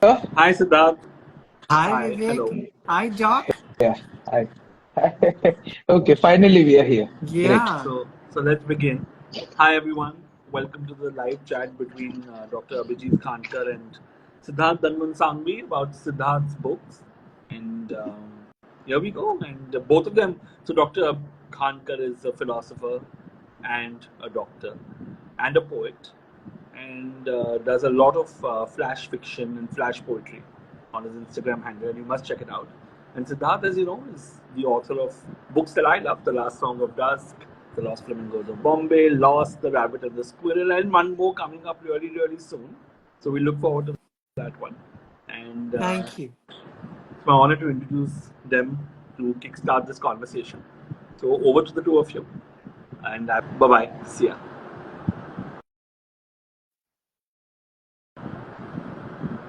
Hi, Siddharth. Hi, Hi, hello. Vivek. Hi, Doc. Yeah. I, okay, finally we are here. Great. Yeah. So let's begin. Hi, everyone. Welcome to the live chat between Dr. Abhijit Khandkar and Siddharth Shanghvi about Siddharth's books. And here we go. And both of them. So Dr. Khandkar is a philosopher and a doctor and a poet, and does a lot of flash fiction and flash poetry on his Instagram handle, and you must check it out. And Siddharth, as you know, is the author of books that I love: The Last Song of Dusk, The Lost Flamingos of Bombay, Lost, The Rabbit and the Squirrel, and one more coming up really, really soon. So we look forward to that one. And Thank you. it's my honor to introduce them to kickstart this conversation. So over to the two of you, and bye bye. See ya.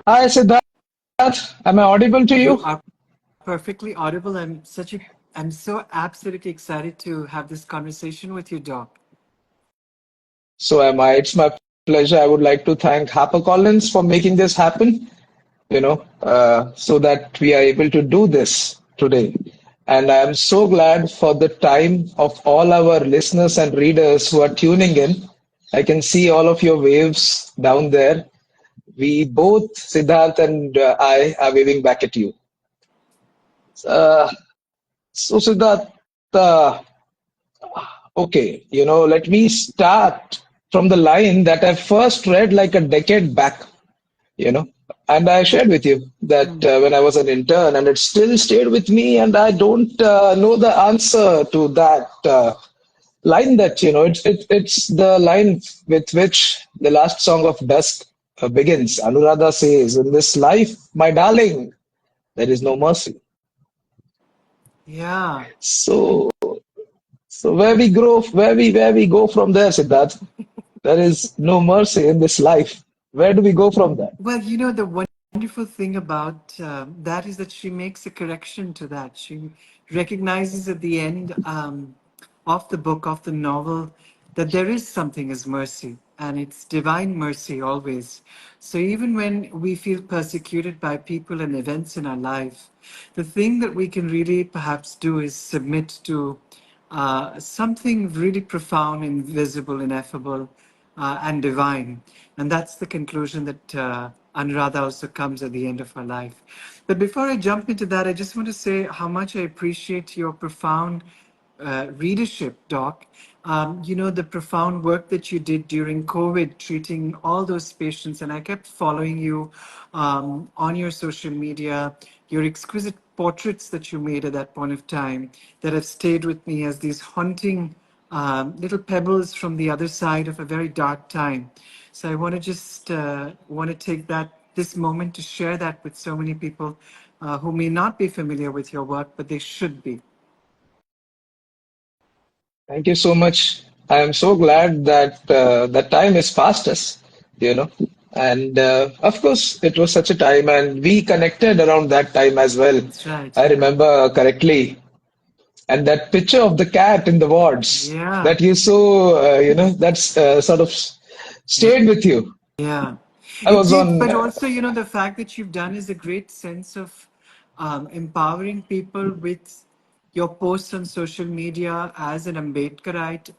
Hi, Siddharth. Am I audible to You you? are perfectly audible. I'm so absolutely excited to have this conversation with you, Doc. So am I. It's my pleasure. I would like to thank HarperCollins for making this happen, so that we are able to do this today. And I am so glad for the time of all our listeners and readers who are tuning in. I can see all of your waves down there. We both, Siddharth and I, are waving back at you. Uh, so, Siddharth, uh, okay, let me start from the line that I first read like a decade back, you know, and I shared with you that Mm. when I was an intern, and it still stayed with me, and I don't know the answer to that line that, it's the line with which the last song of Dusk begins. Anuradha says, "In this life, my darling, there is no mercy." Yeah. So, so where we go from there, Siddharth? There is no mercy in this life. Where do we go from there? Well, the wonderful thing about that is that she makes a correction to that. She recognizes at the end of the book, of the novel, that there is something as mercy, and it's divine mercy always. So even when we feel persecuted by people and events in our life, the thing that we can really perhaps do is submit to something really profound, invisible, ineffable, and divine. And that's the conclusion that Anuradha also comes at the end of her life. But before I jump into that, I just want to say how much I appreciate your profound readership, Doc. The profound work that you did during COVID, treating all those patients. And I kept following you on your social media, your exquisite portraits that you made at that point of time that have stayed with me as these haunting little pebbles from the other side of a very dark time. So I want to just want to take this moment to share that with so many people who may not be familiar with your work, but they should be. Thank you so much. I am so glad that the time is past us, you know. And of course, it was such a time, and we connected around that time as well. That's right. I Yeah. remember correctly. And that picture of the cat in the wards Yeah. that you saw, that's sort of stayed with you. Yeah, I it was did. on. But also, the fact that you've done is a great sense of empowering people with your posts on social media as an Ambedkarite.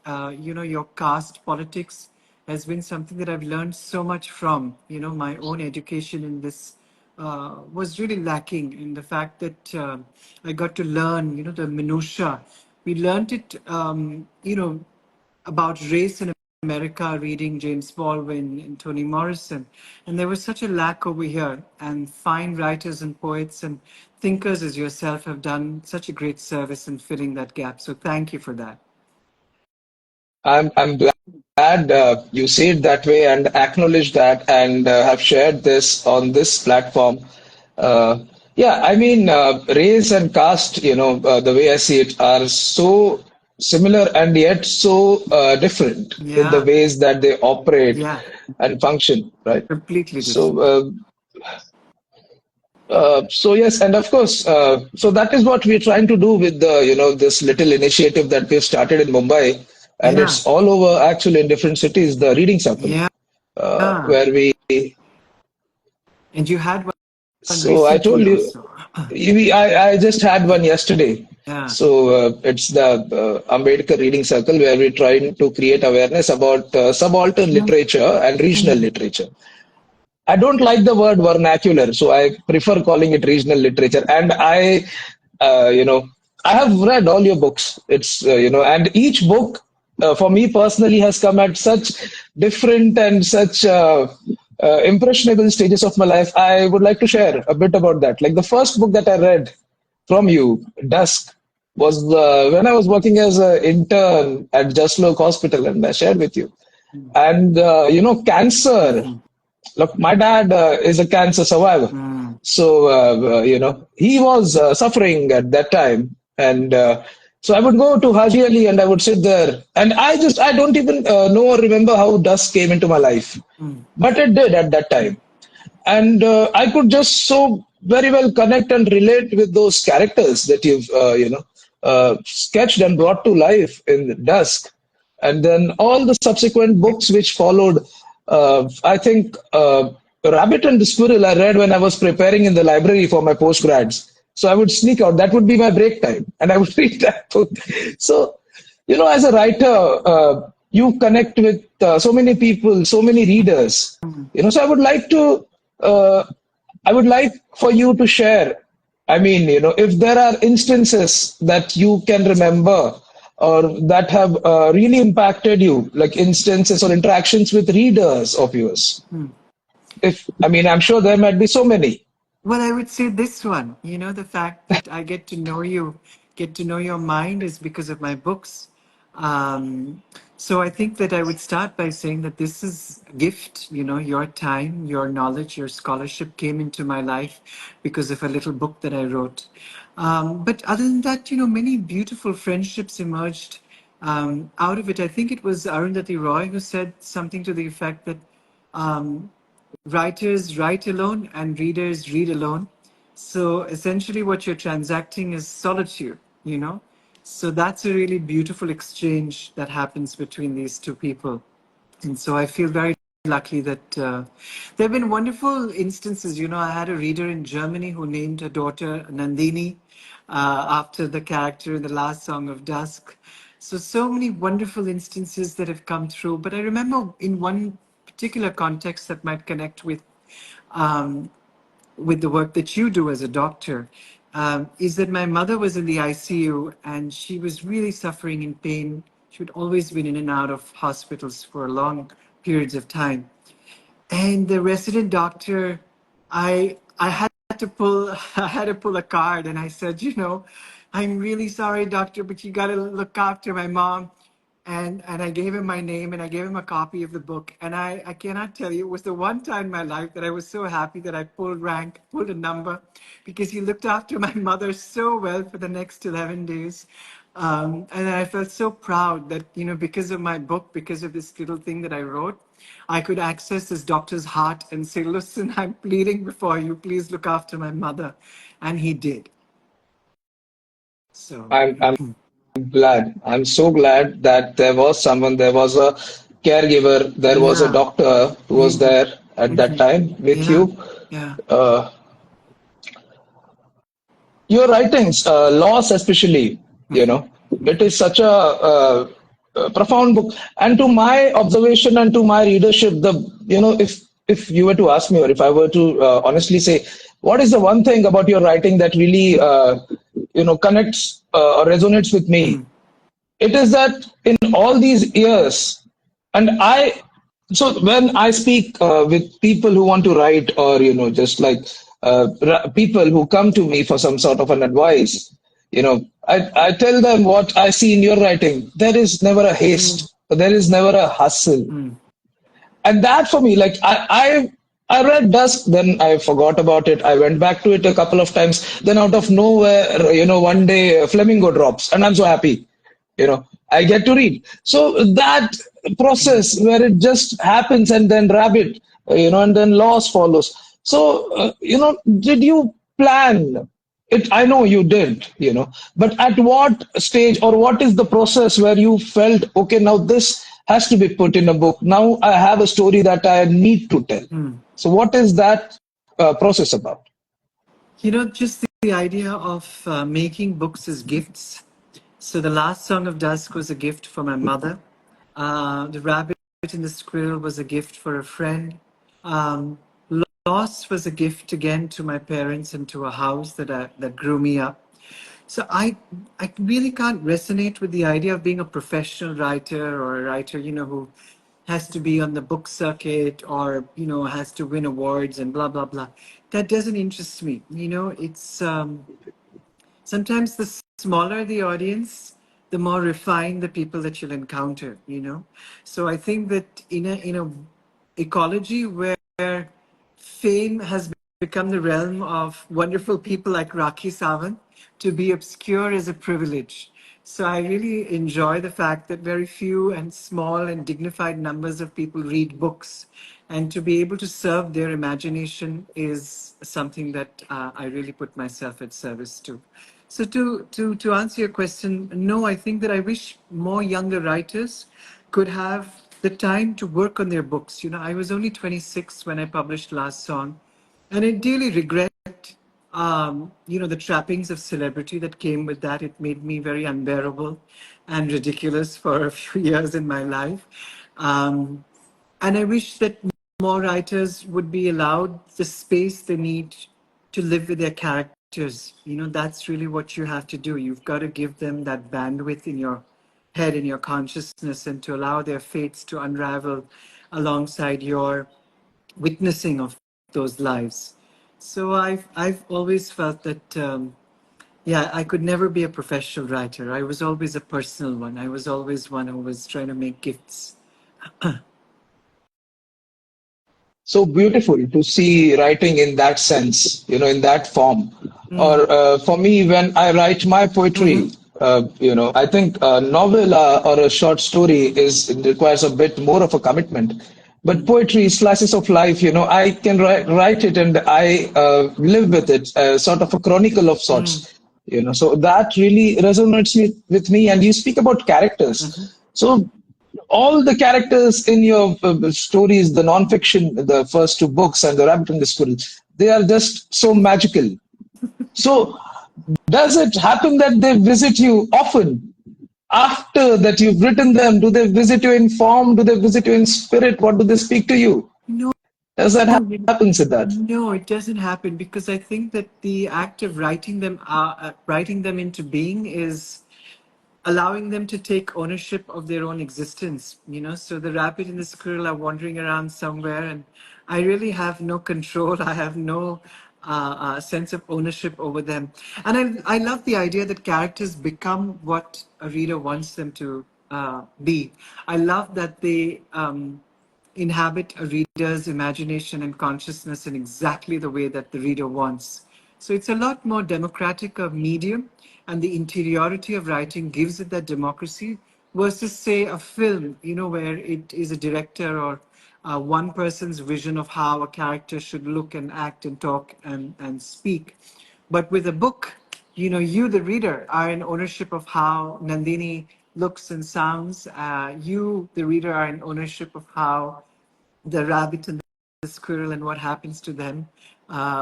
Your caste politics has been something that I've learned so much from. My own education in this was really lacking in the fact that I got to learn, the minutia. We learned it, about race in America, reading James Baldwin and Toni Morrison. And there was such a lack over here. And fine writers and poets and thinkers as yourself have done such a great service in filling that gap. So thank you for that. I'm glad you say it that way and acknowledge that and have shared this on this platform. Uh, yeah, I mean, race and caste, the way I see it, are so similar and yet so different in the Yeah, ways that they operate yeah, and function, right? completely So, different. so yes, and of course, so that is what we're trying to do with this little initiative that we've started in Mumbai, and Yeah, it's all over actually in different cities, the reading circle, yeah. where we And you had one So I told recently you, also. I just had one yesterday. Yeah. So it's the Ambedkar Reading Circle where we're trying to create awareness about subaltern literature and regional literature. I don't like the word vernacular, so I prefer calling it regional literature. And you know, I have read all your books. It's, and each book, for me personally, has come at such different and such impressionable stages of my life. I would like to share a bit about that. Like the first book that I read from you, Dusk, was when I was working as an intern at Just Look Hospital, and I shared with you. And cancer. Look, my dad is a cancer survivor. Mm. So, he was suffering at that time. And so I would go to Haji Ali and I would sit there. And I don't even know or remember how dust came into my life. But it did at that time. And I could just so very well connect and relate with those characters that you've, sketched and brought to life in Dusk. And then all the subsequent books which followed, I think Rabbit and the Squirrel I read when I was preparing in the library for my postgrads. So I would sneak out. That would be my break time, and I would read that book. So, as a writer, you connect with so many people, so many readers. So uh, I would like for you to share. I mean, if there are instances that you can remember or that have really impacted you, like instances or interactions with readers of yours. I'm sure there might be so many. Well, I would say this one. The fact that I get to know you, get to know your mind is because of my books. Um, so I think that I would start by saying that this is a gift. Your time, your knowledge, your scholarship came into my life because of a little book that I wrote. But other than that, many beautiful friendships emerged out of it. I think it was Arundhati Roy who said something to the effect that um, writers write alone and readers read alone. So essentially, what you're transacting is solitude. So that's a really beautiful exchange that happens between these two people. And so I feel very lucky that there have been wonderful instances. I had a reader in Germany who named her daughter Nandini after the character in the last song of Dusk. So many wonderful instances that have come through. But I remember in one particular context that might connect um, with the work that you do as a doctor, is that my mother was in the ICU and she was really suffering in pain. She had always been in and out of hospitals for long periods of time. And the resident doctor, I had to pull I had to pull a card, and I said, I'm really sorry, doctor, but you got to look after my mom. And I gave him my name and I gave him a copy of the book. And I cannot tell you, it was the one time in my life that I was so happy that I pulled a number, because he looked after my mother so well for the next 11 days. And I felt so proud that, because of my book, because of this little thing that I wrote, I could access this doctor's heart and say, listen, I'm pleading before you, please look after my mother. And he did. So, I'm glad. I'm so glad that there was someone, there was a caregiver, there was a yeah. doctor who was Mhm. there at that time with Yeah. you. Yeah. Uh, your writings, Loss especially, it is such a profound book. And to my observation and to my readership, if you were to ask me, or if I were to honestly say, what is the one thing about your writing that really, connects or resonates with me? It is that in all these years, and so when I speak with people who want to write, or just like people who come to me for some sort of an advice, I tell them what I see in your writing. There is never a haste, there is never a hustle. And that for me, like I read Dusk, then I forgot about it. I went back to it a couple of times. Then out of nowhere, one day Flamingo drops, and I'm so happy. I get to read. So that process where it just happens, and then Rabbit, and then Loss follows. So did you plan it? I know you did, but at what stage, or what is the process where you felt, okay, now this has to be put in a book. Now I have a story that I need to tell. So what is that process about? Just the idea of making books as gifts. So the last Song of Dusk was a gift for my mother. The Rabbit and the Squirrel was a gift for a friend. Um, Loss was a gift again to my parents and to a house that grew me up. So I really can't resonate with the idea of being a professional writer or a writer, who has to be on the book circuit or, has to win awards and blah, blah, blah. That doesn't interest me. It's sometimes the smaller the audience, the more refined the people that you'll encounter. So I think that in a ecology where fame has become the realm of wonderful people like Rakhi Sawant, to be obscure is a privilege. So I really enjoy the fact that very few and small and dignified numbers of people read books. And to be able to serve their imagination is something that I really put myself at service to. So to answer your question, no, I think that I wish more younger writers could have the time to work on their books. I was only 26 when I published Last Song, and I dearly regret, the trappings of celebrity that came with that. It made me very unbearable and ridiculous for a few years in my life. Um, and I wish that more writers would be allowed the space they need to live with their characters. That's really what you have to do. You've got to give them that bandwidth in your head, in your consciousness, and to allow their fates to unravel alongside your witnessing of those lives. So I've always felt that yeah, I could never be a professional writer. I was always a personal one. I was always one who was trying to make gifts. So beautiful to see writing in that sense, in that form. Mm. Or for me, when I write my poetry, Mm-hmm. I think a novel or a short story it requires a bit more of a commitment. But poetry, slices of life, I can write it and I live with it, sort of a chronicle of Mm. sorts. So that really resonates with me. And you speak about Mm-hmm. characters. So all the characters in your stories, the non-fiction, the first two books, and the Rabbit and the Squirrel, they are just so magical. So, does it happen that they visit you often after that you've written them? Do they visit you in form? Do they visit you in spirit? What do they speak to you? No, Does that you- happen, Siddharth? no, it doesn't happen because I think that the act of writing them into being is allowing them to take ownership of their own existence. So the rabbit and the squirrel are wandering around somewhere, and I really have no control. I have no sense of ownership over them. And I love the idea that characters become what a reader wants them to be. I love that they inhabit a reader's imagination and consciousness in exactly the way that the reader wants. So it's a lot more democratic of medium, and the interiority of writing gives it that democracy versus, say, a film, where it is a director or one person's vision of how a character should look and act and talk and speak. But with a book, you, the reader, are in ownership of how Nandini looks and sounds. You, the reader, are in ownership of how the rabbit and the squirrel and what happens to them,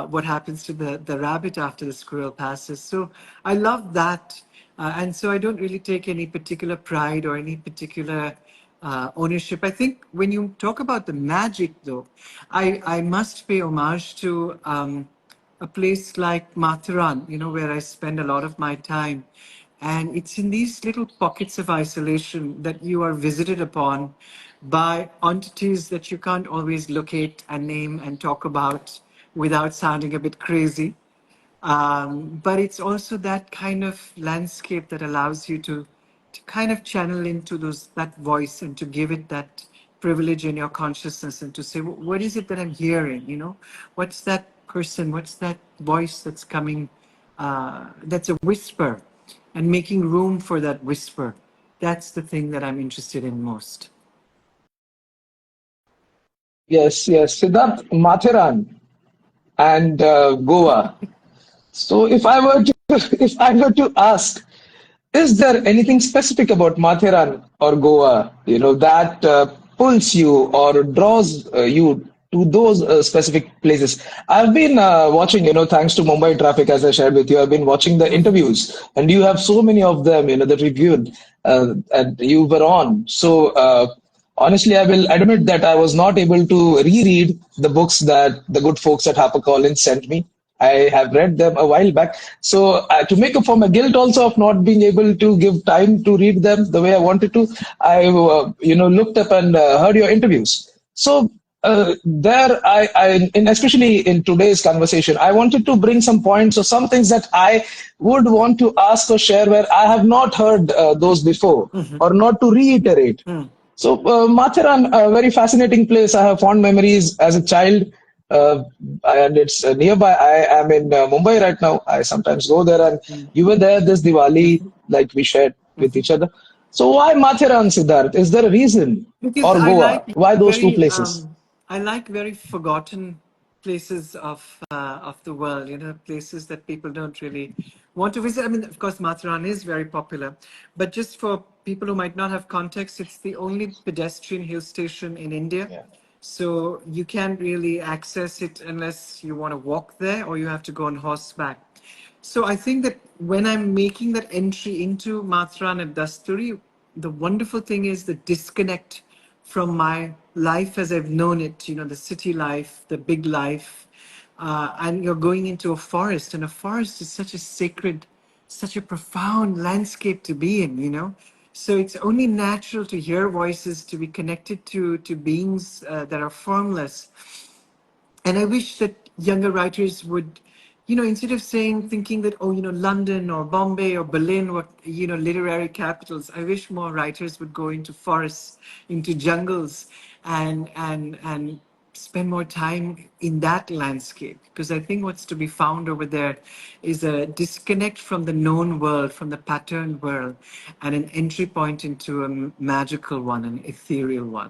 what happens to the rabbit after the squirrel passes. So I love that. And so I don't really take any particular pride or any particular ownership. I think when you talk about the magic, though, I must pay homage to a place like Matharan, where I spend a lot of my time. And it's in these little pockets of isolation that you are visited upon by entities that you can't always locate and name and talk about without sounding a bit crazy. But it's also that kind of landscape that allows you to kind of channel into that voice and to give it that privilege in your consciousness and to say, What is it that I'm hearing? What's that person? What's that voice that's coming? That's a whisper, and making room for that whisper. That's the thing that I'm interested in most. Yes, yes. Siddharth, Mathiran and Goa. So if I were to if I were to ask, is there anything specific about Mathiran or Goa, that pulls you or draws you to those specific places. I've been watching, thanks to Mumbai traffic, as I shared with you, I've been watching the interviews, and you have so many of them, that reviewed, and you were on. So, honestly, I will admit that I was not able to reread the books that the good folks at HarperCollins sent me. I have read them a while back. So to make up for my guilt also of not being able to give time to read them the way I wanted to, I looked up and heard your interviews. So there, and especially in today's conversation, I wanted to bring some points or some things that I would want to ask or share where I have not heard those before, or not to reiterate. So, Matharan, a very fascinating place. I have fond memories as a child, uh, and it's nearby. I am in Mumbai right now. I sometimes go there, and you were there this Diwali, like we shared with each other. So, why Matharan, Siddharth? Is there a reason? Because Or Goa? Why those two places? I like very forgotten places of the world. Places that people don't really want to visit. I mean, of course, Matharan is very popular, but just for people who might not have context, it's the only pedestrian hill station in India. Yeah. So you can't really access it unless you want to walk there or you have to go on horseback. So I think that when I'm making that entry into Matharan and Dasturi, the wonderful thing is the disconnect from my life as I've known it, the city life, the big life. And you're going into a forest, and a forest is such a sacred, such a profound landscape to be in. So it's only natural to hear voices, to be connected to beings that are formless. And I wish that younger writers would, instead of thinking that, oh, London or Bombay or Berlin were, literary capitals, I wish more writers would go into forests, into jungles, and spend more time in that landscape. Because I think what's to be found over there is a disconnect from the known world, from the patterned world, and an entry point into a magical one, an ethereal one.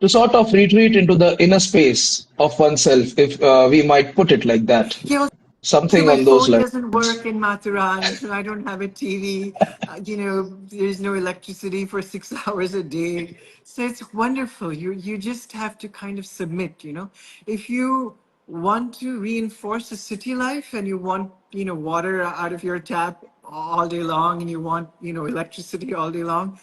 To sort of retreat into the inner space of oneself, if we might put it like that. Yeah, also, Something my on those phone lines. doesn't work in Mathuran. I don't have a TV. There's no electricity for 6 hours a day. So it's wonderful. You just have to kind of submit. If you want to reinforce the city life and you want, water out of your tap all day long and you want, electricity all day long,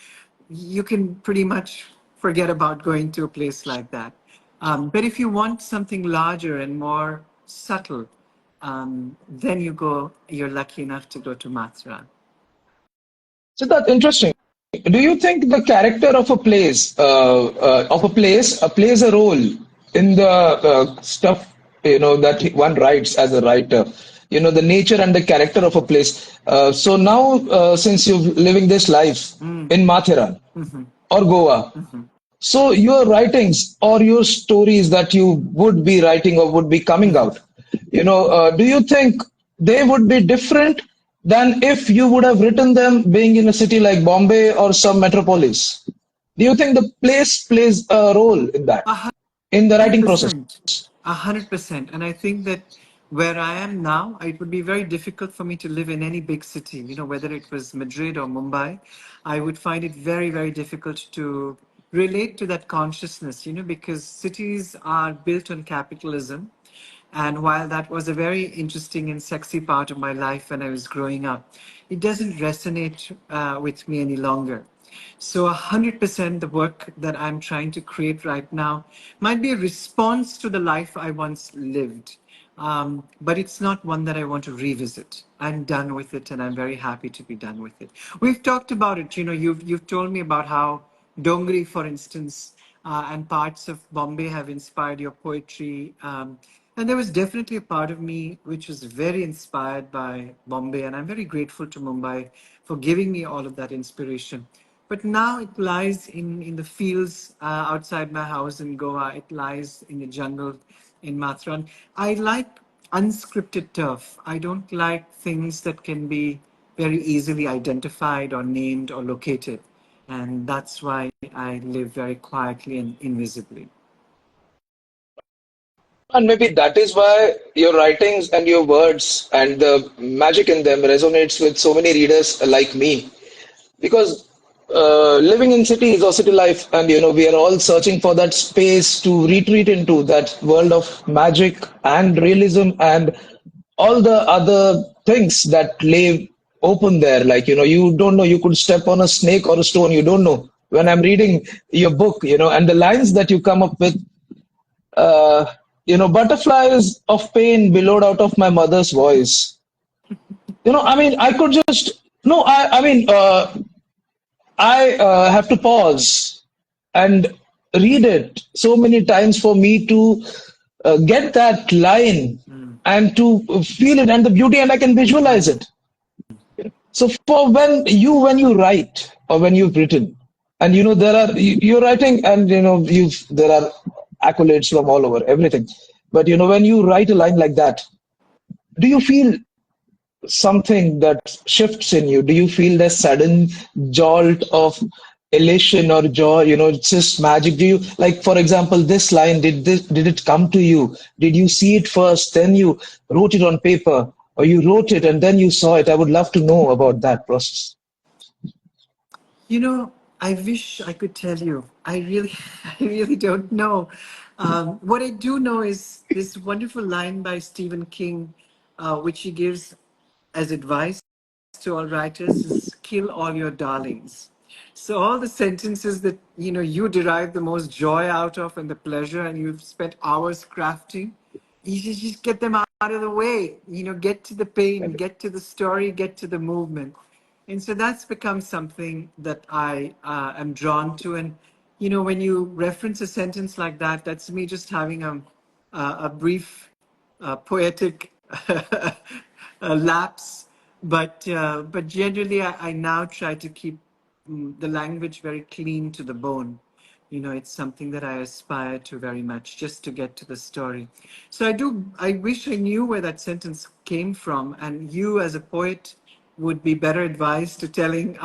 you can pretty much forget about going to a place like that. But if you want something larger and more subtle, then you're lucky enough to go to Mathura. So that's interesting. Do you think the character of a place plays a role in the stuff that one writes as a writer? The nature and the character of a place. So now, since you're living this life in Mathura or Goa, so your writings or your stories that you would be writing or would be coming out, do you think they would be different than if you would have written them being in a city like Bombay or some metropolis? Do you think the place plays a role in that, A in the hundred writing process? percent, 100%. And I think that where I am now, it would be very difficult for me to live in any big city, whether it was Madrid or Mumbai. I would find it very, very difficult to relate to that consciousness, because cities are built on capitalism. And while that was a very interesting and sexy part of my life when I was growing up, it doesn't resonate with me any longer. So 100% the work that I'm trying to create right now might be a response to the life I once lived. But it's not one that I want to revisit. I'm done with it, and I'm very happy to be done with it. We've talked about it. You've told me about how Dongri, for instance, and parts of Bombay have inspired your poetry. And there was definitely a part of me which was very inspired by Bombay, and I'm very grateful to Mumbai for giving me all of that inspiration. But now it lies in the fields outside my house in Goa. It lies in the jungle in Mathran. I like unscripted turf. I don't like things that can be very easily identified or named or located. And that's why I live very quietly and invisibly. And maybe that is why your writings and your words and the magic in them resonates with so many readers like me. Because living in cities or city life, and we are all searching for that space to retreat into that world of magic and realism and all the other things that lay open there. Like, you don't know, you could step on a snake or a stone, you don't know. When I'm reading your book, and the lines that you come up with, uh, butterflies of pain billowed out of my mother's voice. I mean, I could just, no, I mean, I have to pause and read it so many times for me to get that line and to feel it and the beauty, and I can visualize it. So for when you write or when you've written, and there are you're writing, and there are accolades from all over everything, but when you write a line like that, do you feel something that shifts in you? Do you feel the sudden jolt of elation or joy? It's just magic. Do you, like, for example, this line, did it come to you? Did you see it first, then you wrote it on paper, or you wrote it and then you saw it? I would love to know about that process. You know, I wish I could tell you. I really, I really don't know. What I do know is this wonderful line by Stephen King, which he gives as advice to all writers: is kill all your darlings. So all the sentences that you derive the most joy out of and the pleasure, and you've spent hours crafting, you should just get them out of the way. Get to the pain, get to the story, get to the movement. And so that's become something that I am drawn to. And when you reference a sentence like that, that's me just having a brief poetic lapse. But generally, I now try to keep the language very clean to the bone. It's something that I aspire to very much, just to get to the story. So I wish I knew where that sentence came from, and you as a poet would be better advised to telling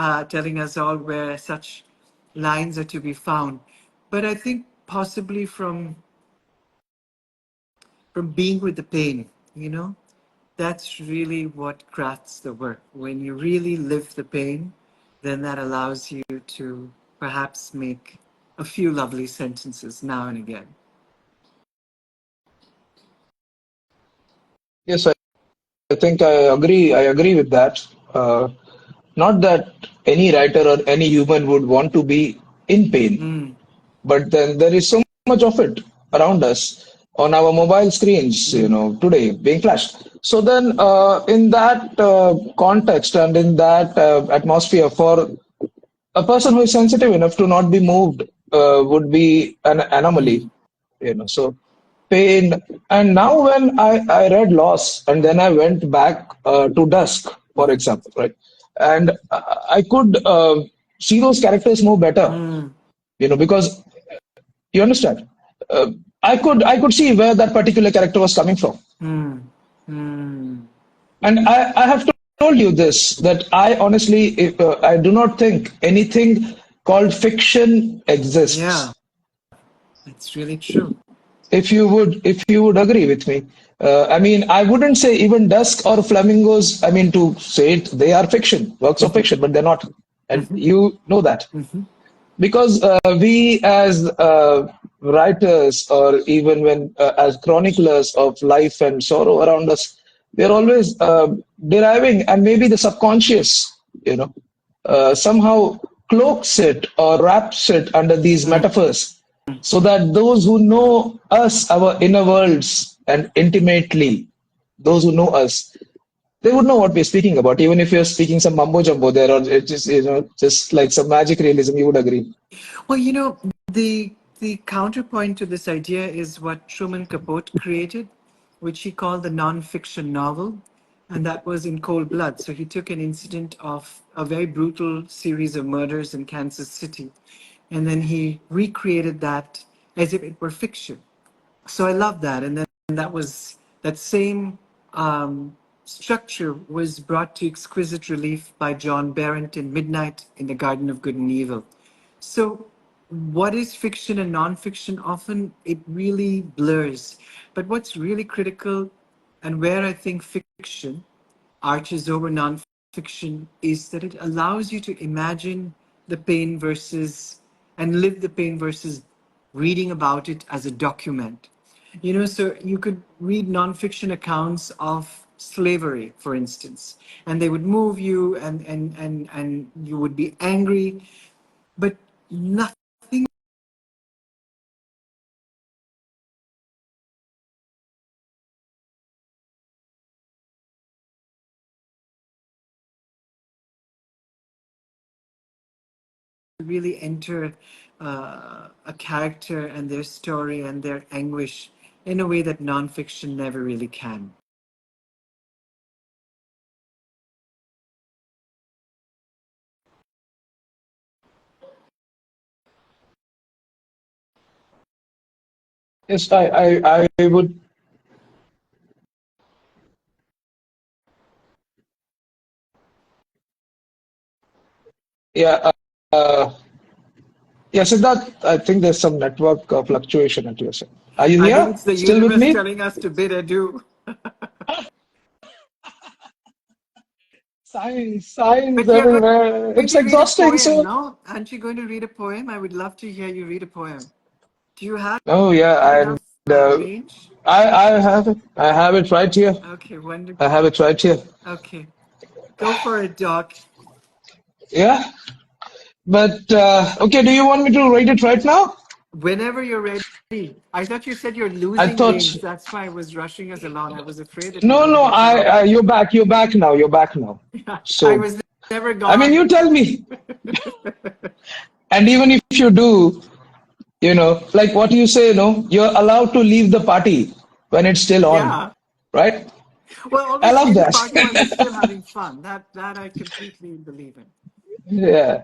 us all where such lines are to be found. But I think possibly from being with the pain, that's really what crafts the work. When you really live the pain, then that allows you to perhaps make a few lovely sentences now and again. Yes, I think I agree with that. Not that any writer or any human would want to be in pain, Mm, but then there is so much of it around us on our mobile screens, today being flashed. So then, in that context and in that atmosphere, for a person who is sensitive enough to not be moved would be an anomaly, mm, so pain. And now when I read Loss and then I went back to Dusk, for example, right? And I could see those characters more better, mm, because you understand. I could see where that particular character was coming from. mm, mm. And I have told you this, that I honestly, I do not think anything called fiction Yeah, exists. it's really true. If you would agree with me. I mean, I wouldn't say even Dusk or Flamingos, I mean, to say it, they are fiction, works of fiction, but they're not. And Hmm. you know that. Hmm. Because we as writers, or even when as chroniclers of life and sorrow around us, we're always deriving, and maybe the subconscious, somehow cloaks it or wraps it under these metaphors, so that those who know us, our inner worlds, and intimately, those who know us, they would know what we're speaking about, even if you're speaking some mumbo jumbo there, or it's just, just like some magic realism, you would agree. Well, the counterpoint to this idea is what Truman Capote created, which he called the non-fiction novel, and that was in cold blood. So he took an incident of a very brutal series of murders in Kansas City, and then he recreated that as if it were fiction. So I love that. And then that same structure was brought to exquisite relief by John Berendt in Midnight in the Garden of Good and Evil. So what is fiction and nonfiction? Often it really blurs. But what's really critical, and where I think fiction arches over nonfiction, is that it allows you to imagine the pain versus and live the pain versus reading about it as a document. So you could read nonfiction accounts of slavery, for instance, and they would move you, and you would be angry, but nothing really enter a character and their story and their anguish in a way that nonfiction never really can. Yes, I would. Yeah. Yeah, Siddharth, I think there's some network fluctuation at your side. Are you I think here? it's the Still with universe me? telling us to bid adieu. Signs But you're everywhere. going It's to read a exhausting. poem, So, no? Aren't you going to read a poem? I would love to hear you read a poem. Do you have oh yeah, and enough uh, range? I have it. I have it right here. Okay, I wonderful. have it right here. Okay, go for it, Doc. Yeah, but okay. Do you want me to write it right now? Whenever you're ready. I thought you said you're I losing thought. range. That's why I was rushing us along. I was afraid that you were No, going to no. get lost. You're back. You're back now. You're back now. I So, was never I mean, gone. you tell me. And even if you do, like what you say, you're allowed to leave the party when it's still on, Yeah. right? Well, I always love leave the that. party when we're still having fun. That I completely believe in. Yeah.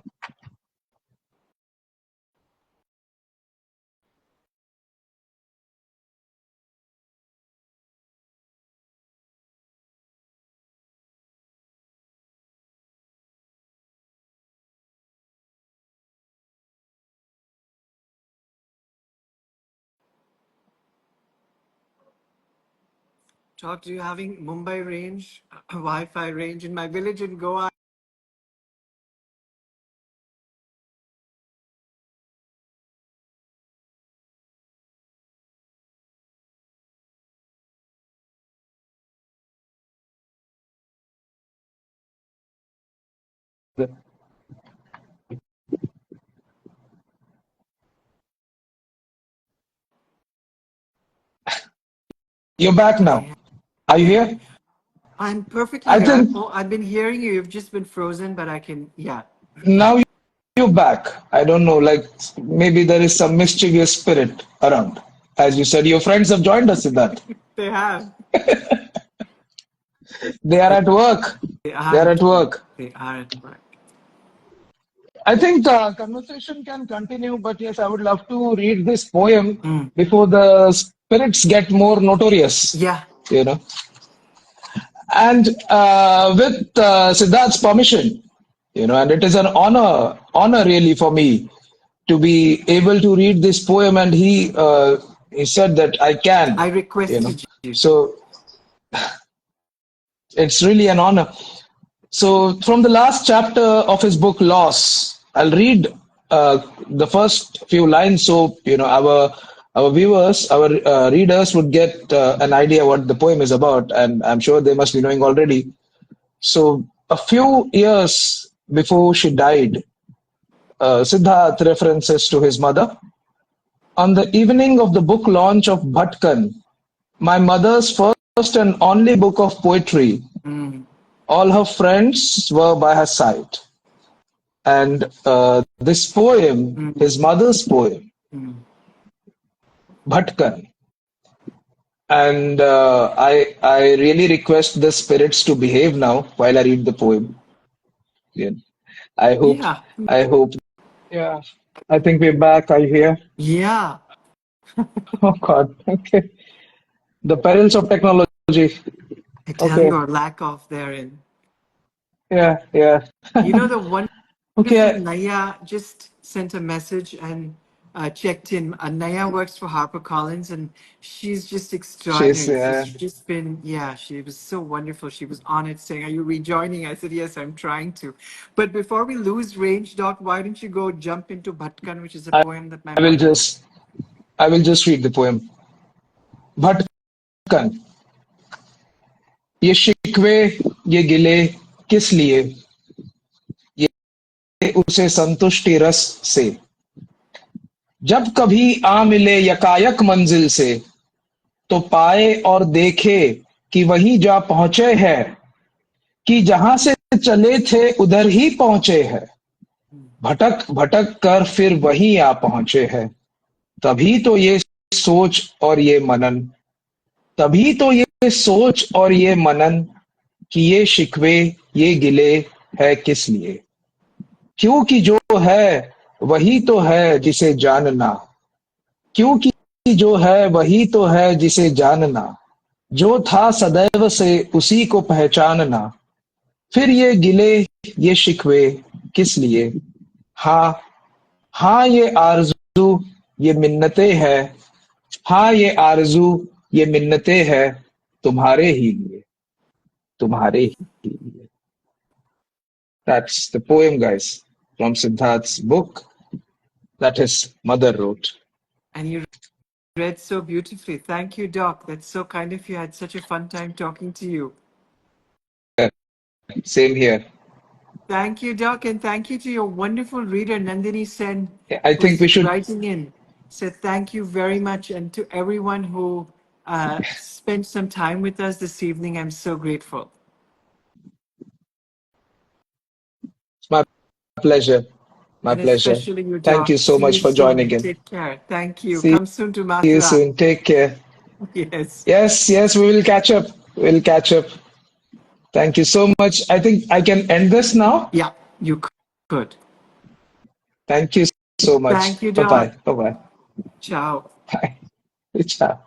Talk to you having Mumbai range, Wi-Fi range in my village in Goa. You're back now. I Are you am. here? I'm perfectly I here. think I've been hearing you. You've just been frozen, but I can. Yeah, now you're back. I don't know, like maybe there is some mischievous spirit around. As you said, your friends have joined us in that. they have. They are at work. They They are are at at work. work. They are at work. I think conversation can continue, but yes, I would love to read this poem Mm. before the spirits get more notorious, Yeah. you know. And with Siddharth's permission, and it is an honor really for me to be able to read this poem. And he said that I I can, you know. requested you. So it's really an honor. So, from the last chapter of his book Loss, I'll read the first few lines so our viewers, our readers would get an idea what the poem is about, and I'm sure they must be knowing already. So, a few years before she died, Siddharth references to his mother. On the evening of the book launch of Bhatkan, my mother's first and only book of poetry, Mm. all her friends were by her side. And this poem, Mm. his mother's poem, Mm. Bhatkan, and I really request the spirits to behave now while I read the poem. Yeah. I hope Yeah. I hope. Yeah, I think we're back. Are you here? Yeah. Oh God. Okay. The perils of technology. I tell you, Okay. or lack of therein. Yeah. Yeah. The wonderful Okay. Naya just sent a message, and checked in. Naya works for HarperCollins, and she's just She's extraordinary. She's just been, yeah, she was so wonderful. She was on it saying, "Are you rejoining?" I said, "Yes, I'm trying to." But before we lose range, Doc, why don't you go jump into Bhatkan, which is a poem that my I will mother wrote. just I will just read the poem. भटकन ये शिकवे ये गिले किस लिए ये उसे संतुष्टि रस से जब कभी आ मिले यकायक मंजिल से तो पाए और देखे कि वहीं जा पहुंचे हैं कि जहां से चले थे उधर ही पहुंचे हैं भटक भटक कर फिर वहीं आ पहुंचे हैं तभी तो ये सोच और ये मनन तभी तो ये सोच और ये मनन कि ये शिकवे ये गिले है किस लिए क्योंकि जो है वही तो है जिसे जानना क्योंकि जो है वही तो है जिसे जानना जो था सदैव से उसी को पहचानना फिर ये गिले ये शिकवे किस लिए हाँ हाँ ये आरज़ू ये मिन्नतें हैं हाँ ये आरज़ू ये मिन्नतें हैं तुम्हारे ही लिए तुम्हारे ही लिए That's the poem, guys, from Siddharth's book that his mother wrote. And you read so beautifully. Thank you, Doc. That's so kind of you. I had such a fun time talking to you. Same here. Thank you, Doc, and thank you to your wonderful reader, Nandini Sen, I think we who's should. writing in. Said thank you very much, and to everyone who spent some time with us this evening, I'm so grateful. It's my pleasure. My And pleasure. especially you, Thank you Doc. so See much you for joining soon. in. Take care. Thank you. See Come soon to you Mathura. soon. Take care. Yes. Yes, yes, we will catch up. We'll catch up. Thank you so much. I think I can end this now. Yeah, you could. Thank you so much. Thank you, Bye bye. Doc. Bye bye. Ciao. Bye. Ciao.